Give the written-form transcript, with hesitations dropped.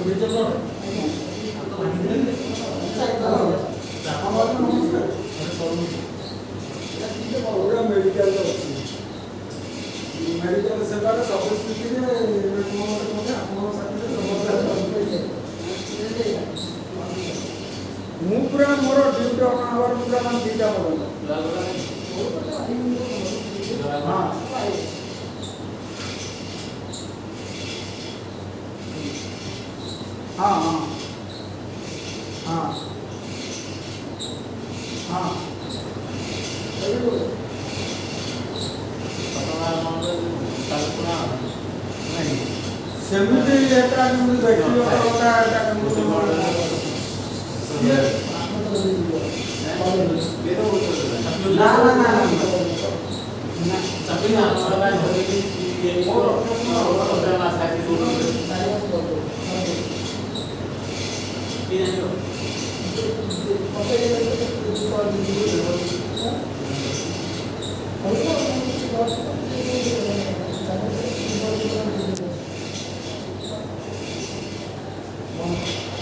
medical medical सेवार सब स्थिति मु पूरा मोर ड्यूटी ऑन आवर पूरा मान दीटा पड़ो हां हां हां हां सेमिति एटा मुझे देखियो होता एटा मुझे ना ना ना tapi ना orang ये orang masa itu ini